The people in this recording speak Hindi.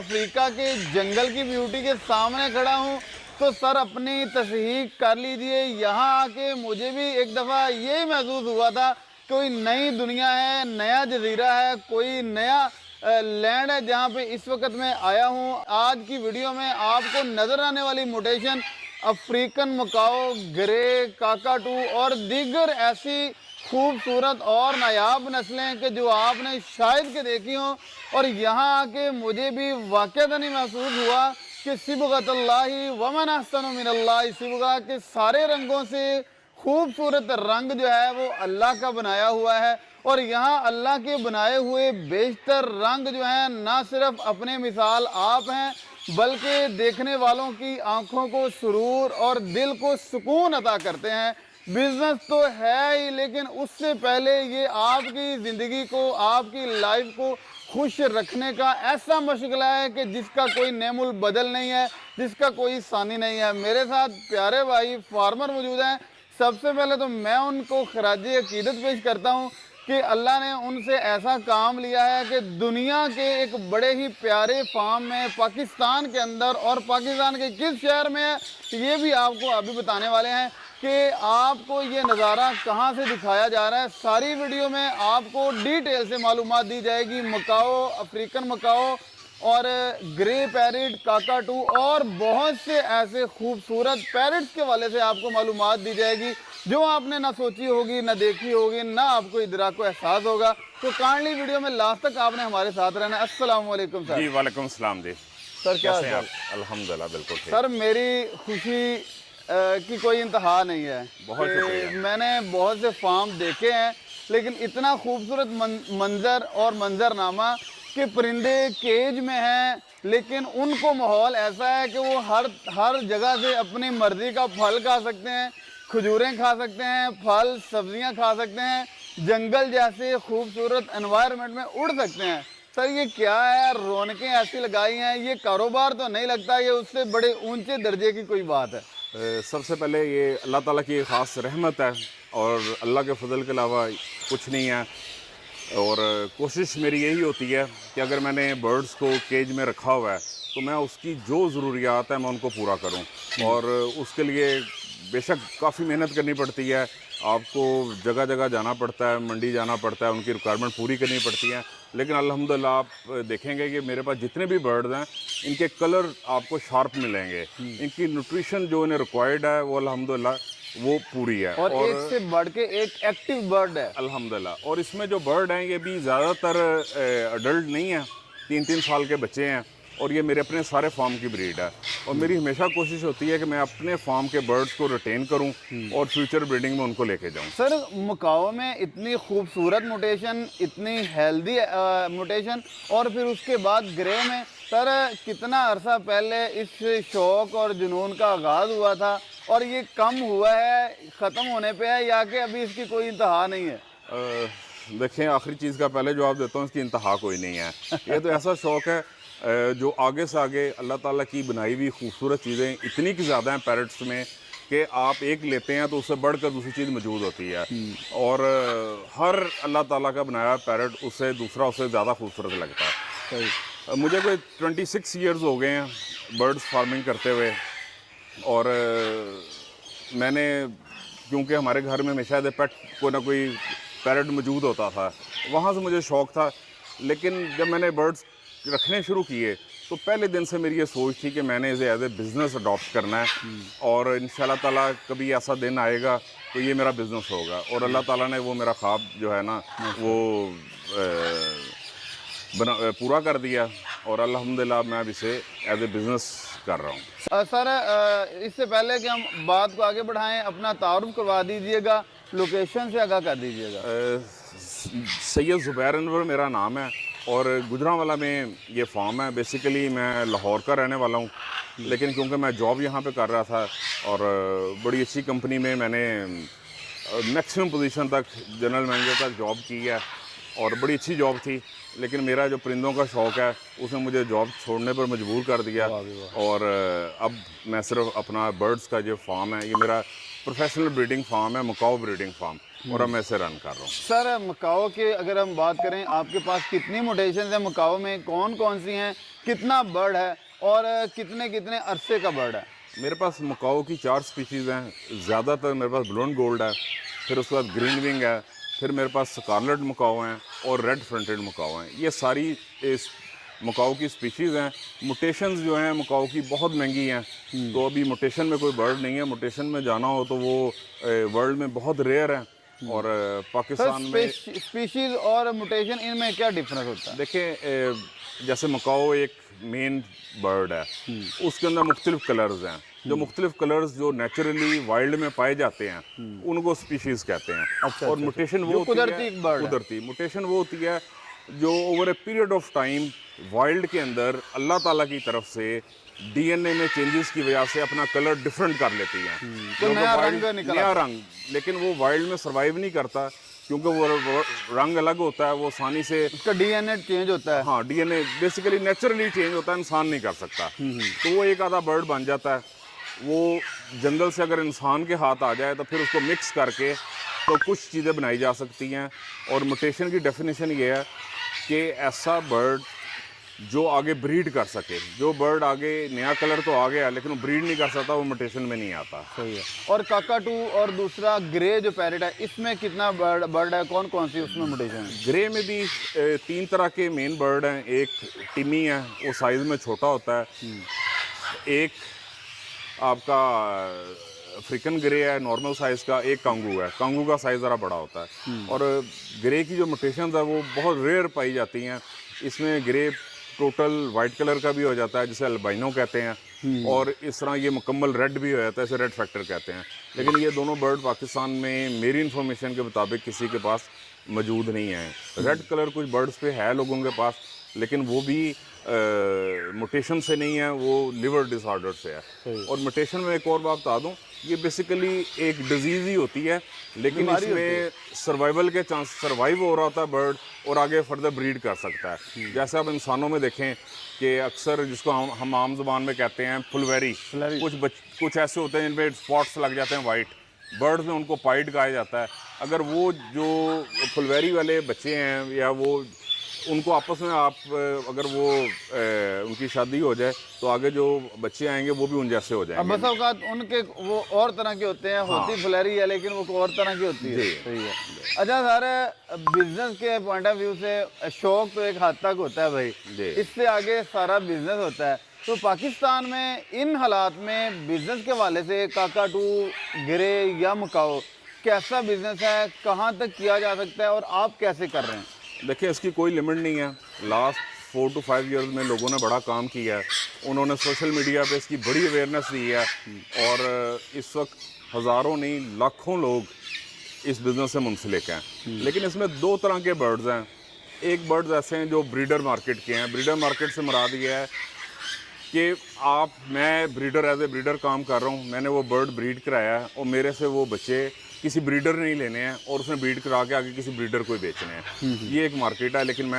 अफ्रीका के जंगल की ब्यूटी के सामने खड़ा हूँ। तो सर अपनी तस्दीक कर लीजिए, यहाँ आके मुझे भी एक दफ़ा यही महसूस हुआ था कोई नई दुनिया है, नया जजीरा है, कोई नया लैंड है जहाँ पे इस वक्त मैं आया हूँ। आज की वीडियो में आपको नज़र आने वाली म्यूटेशन अफ्रीकन मकाओ, ग्रे, काकाटू और दीगर ऐसी खूबसूरत और नायाब नस्लें कि जो आपने शायद के देखी हों। और यहाँ आके मुझे भी वाक़अतन महसूस हुआ कि सिबगतुल्लाहि वमन अहसनु मिनल्लाहि सिबगा के सारे रंगों से खूबसूरत रंग जो है वो अल्लाह का बनाया हुआ है। और यहाँ अल्लाह के बनाए हुए बेशतर रंग जो हैं ना सिर्फ अपने मिसाल आप हैं, बल्कि देखने वालों की आंखों को सुरूर और दिल को सुकून अता करते हैं। बिजनेस तो है ही, लेकिन उससे पहले ये आपकी ज़िंदगी को, आपकी लाइफ को खुश रखने का ऐसा मशगला है कि जिसका कोई नेमुल बदल नहीं है, जिसका कोई सानी नहीं है। मेरे साथ प्यारे भाई फार्मर मौजूद हैं। सबसे पहले तो मैं उनको खराजे अकीदत पेश करता हूँ कि अल्लाह ने उनसे ऐसा काम लिया है कि दुनिया के एक बड़े ही प्यारे फार्म में पाकिस्तान के अंदर, और पाकिस्तान के किस शहर में है ये भी आपको अभी बताने वाले हैं कि आपको ये नज़ारा कहाँ से दिखाया जा रहा है। सारी वीडियो में आपको डिटेल से मालूमात दी जाएगी मकाओ, अफ्रीकन मकाओ और ग्रे पैरेट, काकाटू और बहुत से ऐसे खूबसूरत पैरेट्स के वाले से आपको मालूमात दी जाएगी जो आपने ना सोची होगी, ना देखी होगी, ना आपको इधर को एहसास होगा। तो काइंडली वीडियो में लास्ट तक आपने हमारे साथ रहना है। अस्सलाम वालेकुम सर। जी वालेकुम सलाम जी। सर क्या हाल कैसे हैं चाल? आप? अल्हम्दुलिल्लाह बिल्कुल ठीक। सर मेरी खुशी की कोई इंतहा नहीं है। बहुत शुक्रिया। मैंने बहुत से फार्म देखे हैं, लेकिन इतना खूबसूरत मंजर और मंजरनामा कि परिंदे केज में हैं, लेकिन उनको माहौल ऐसा है कि वो हर जगह से अपनी मर्ज़ी का फल खा सकते हैं, खजूरें खा सकते हैं, फल सब्जियां खा सकते हैं, जंगल जैसे खूबसूरत एनवायरनमेंट में उड़ सकते हैं। सर ये क्या है, रौनकें ऐसी लगाई हैं, ये कारोबार तो नहीं लगता ये उससे बड़े ऊंचे दर्जे की कोई बात है। सबसे पहले ये अल्लाह ताला की ख़ास रहमत है और अल्लाह के फजल के अलावा कुछ नहीं है। और कोशिश मेरी यही होती है कि अगर मैंने बर्ड्स को केज में रखा हुआ है तो मैं उसकी जो ज़रूरियात है मैं उनको पूरा करूं। और उसके लिए बेशक काफ़ी मेहनत करनी पड़ती है, आपको जगह जगह जाना पड़ता है, मंडी जाना पड़ता है, उनकी रिक्वायरमेंट पूरी करनी पड़ती है। लेकिन अल्हम्दुलिल्लाह आप देखेंगे कि मेरे पास जितने भी बर्ड्स हैं इनके कलर आपको शार्प मिलेंगे, इनकी न्यूट्रिशन जो इन्हें रिक्वायर्ड है वो अल्हम्दुलिल्लाह वो पूरी है। और एक से बढ़ के एक एक्टिव बर्ड है अल्हम्दुलिल्लाह। और इसमें जो बर्ड हैं ये भी ज़्यादातर अडल्ट नहीं है, 3-3 साल के बच्चे हैं और ये मेरे अपने सारे फार्म की ब्रीड है। और मेरी हमेशा कोशिश होती है कि मैं अपने फार्म के बर्ड्स को रिटेन करूं और फ्यूचर ब्रीडिंग में उनको लेके जाऊं। सर मकाओ में इतनी खूबसूरत म्यूटेशन, इतनी हेल्दी म्यूटेशन, और फिर उसके बाद ग्रे में सर कितना अरसा पहले इस शौक़ और जुनून का आगाज़ हुआ था और ये कम हुआ है, ख़त्म होने पे है, या कि अभी इसकी कोई इंतहा नहीं है? देखें, आखिरी चीज़ का पहले जवाब देता हूँ, इसकी इंतहा कोई नहीं है। ये तो ऐसा शौक़ है जो आगे से आगे अल्लाह ताला की बनाई हुई खूबसूरत चीज़ें इतनी की ज़्यादा हैं पैरट्स में कि आप एक लेते हैं तो उससे बढ़कर दूसरी चीज़ मौजूद होती है। और हर अल्लाह ताला का बनाया पैरट उससे दूसरा उससे ज़्यादा खूबसूरत लगता है। मुझे कोई 26 ईयर्स हो गए हैं बर्ड्स फार्मिंग करते हुए। और मैंने, क्योंकि हमारे घर में हमेशा पेट कोई ना कोई पैरट मौजूद होता था, वहाँ से मुझे शौक़ था। लेकिन जब मैंने बर्ड्स रखने शुरू किए तो पहले दिन से मेरी ये सोच थी कि मैंने इसे एज ए बिज़नेस अडॉप्ट करना है और इंशाल्लाह ताला कभी ऐसा दिन आएगा तो ये मेरा बिज़नेस होगा। और अल्लाह ताला ने वो मेरा ख्वाब जो है ना वो पूरा कर दिया और अल्हम्दुलिल्लाह मैं अब इसे एज ए बिज़नेस कर रहा हूँ। सर इससे पहले कि हम बात को आगे बढ़ाएं, अपना तारुफ करवा दीजिएगा, लोकेशन से आगाह कर दीजिएगा। सैयद ज़ुबैर अनवर मेरा नाम है और गुजरांवाला में ये फार्म है। बेसिकली मैं लाहौर का रहने वाला हूँ, लेकिन क्योंकि मैं जॉब यहाँ पे कर रहा था और बड़ी अच्छी कंपनी में मैंने मैक्सिमम पोजीशन तक, जनरल मैनेजर तक जॉब की है और बड़ी अच्छी जॉब थी। लेकिन मेरा जो परिंदों का शौक़ है उसने मुझे जॉब छोड़ने पर मजबूर कर दिया। और अब मैं सिर्फ अपना बर्ड्स का जो फार्म है, ये मेरा प्रोफेशनल ब्रीडिंग फार्म है, मकाओ ब्रीडिंग फार्म, और मैं इसे रन कर रहा हूँ। सर मकाओ के अगर हम बात करें, आपके पास कितनी म्यूटेशन है मकाओ में, कौन कौन सी हैं, कितना बर्ड है और कितने कितने अरसे का बर्ड है? मेरे पास मकाओ की 4 स्पीशीज़ हैं। ज़्यादातर मेरे पास ब्लोन गोल्ड है, फिर उसके बाद ग्रीन विंग है, फिर मेरे पास स्कारलेट मकाओ हैं और रेड फ्रंटेड मकाओ हैं। ये सारी इस मकाओ की स्पीशीज़ हैं। म्यूटेशंस जो हैं मकाओ की बहुत महंगी हैं, तो अभी म्यूटेशन में कोई बर्ड नहीं है। म्यूटेशन में जाना हो तो वो वर्ल्ड में बहुत रेयर है, और पाकिस्तान में स्पीशीज और म्यूटेशन इनमें क्या डिफरेंस होता है? देखें, जैसे मकाओ एक मेन बर्ड है, उसके अंदर मुख्तलिफ कलर्स हैं। जो मुख्तलिफ कलर्स जो नेचुरली वाइल्ड में पाए जाते हैं उनको स्पीशीज़ कहते हैं। अच्छा, और अच्छा, म्यूटेशन वो जो होती कुदरती है, bird है। कुदरती म्यूटेशन वो होती है जो over a period of time wild के अंदर अल्लाह ताला की तरफ से डीएनए में चेंजेस की वजह से अपना कलर डिफरेंट कर लेती हैं। तो जो नया वाइल्ड- रंग निकल नया आता रंग, लेकिन वो वाइल्ड में सर्वाइव नहीं करता, क्योंकि वो रंग अलग होता है, वो आसानी से, उसका डीएनए चेंज होता है। हाँ, डीएनए बेसिकली नेचुरली चेंज होता है, इंसान नहीं कर सकता। तो वो एक आधा बर्ड बन जाता है। वो जंगल से अगर इंसान के हाथ आ जाए तो फिर उसको मिक्स करके तो कुछ चीज़ें बनाई जा सकती हैं। और म्यूटेशन की डेफिनेशन ये है कि ऐसा बर्ड जो आगे ब्रीड कर सके। जो बर्ड आगे नया कलर तो आ गया लेकिन वो ब्रीड नहीं कर सकता, वो म्यूटेशन में नहीं आता। सही है। और काकाटू और दूसरा ग्रे जो पैरेट है, इसमें कितना बर्ड है, कौन कौन सी उसमें म्यूटेशन है? ग्रे में भी 3 तरह के मेन बर्ड हैं। एक टिमी है, वो साइज़ में छोटा होता है। एक आपका अफ्रीकन ग्रे है, नॉर्मल साइज़ का। एक कांगू है, कांगू का साइज़ ज़रा बड़ा होता है। और ग्रे की जो म्यूटेशंस है वो बहुत रेयर पाई जाती हैं। इसमें ग्रे टोटल वाइट कलर का भी हो जाता है, जिसे अल्बाइनो कहते हैं, और इस तरह ये मुकम्मल रेड भी हो जाता है, इसे रेड फैक्टर कहते हैं। लेकिन ये दोनों बर्ड पाकिस्तान में मेरी इन्फॉर्मेशन के मुताबिक किसी के पास मौजूद नहीं है। रेड कलर कुछ बर्ड्स पे है लोगों के पास, लेकिन वो भी म्यूटेशन से नहीं है, वो लिवर डिसऑर्डर से है। और म्यूटेशन में एक और बात बता दूं, ये बेसिकली एक डिजीज़ ही होती है, लेकिन इसमें सर्वाइवल के चांस, सर्वाइव हो रहा होता है बर्ड और आगे फर्दर ब्रीड कर सकता है। जैसे आप इंसानों में देखें कि अक्सर जिसको हम आम जुबान में कहते हैं फुलवैरी, कुछ ऐसे होते हैं जिनपे स्पॉट्स लग जाते हैं वाइट, बर्ड्स में उनको पाइड कहा जाता है। अगर वो जो फुलवैरी वाले बच्चे हैं या वो उनको आपस में आप अगर वो उनकी शादी हो जाए तो आगे जो बच्चे आएंगे वो भी उन जैसे हो अब जाएंगे। बस औकात उनके वो और तरह के होते हैं, होती फुलैरी है लेकिन वो और तरह की होती है। जी। सही है। अच्छा सर, बिजनेस के पॉइंट ऑफ व्यू से शौक तो एक हद तक होता है भाई, जी। इससे आगे सारा बिजनेस होता है। तो पाकिस्तान में इन हालात में बिजनेस के हवाले से काकाटू, ग्रे या मकाओ कैसा बिजनेस है, कहाँ तक किया जा सकता है और आप कैसे कर रहे हैं? देखिए, इसकी कोई लिमिट नहीं है। लास्ट 4 to 5 ईयर्स में लोगों ने बड़ा काम किया है। उन्होंने सोशल मीडिया पे इसकी बड़ी अवेयरनेस दी है, और इस वक्त हज़ारों नहीं लाखों लोग इस बिज़नेस से मुंसलिक हैं। लेकिन इसमें 2 तरह के बर्ड्स हैं। एक बर्ड्स ऐसे हैं जो ब्रीडर मार्केट के हैं। ब्रीडर मार्केट से मुराद ये है कि मैं ब्रीडर एज ए ब्रीडर काम कर रहा हूँ, मैंने वो बर्ड ब्रीड कराया है और मेरे से वो बच्चे किसी ब्रीडर नहीं लेने हैं और उसने ब्रीड करा के आगे किसी ब्रीडर को ही बेचने हैं। ये एक मार्केट है, लेकिन मैं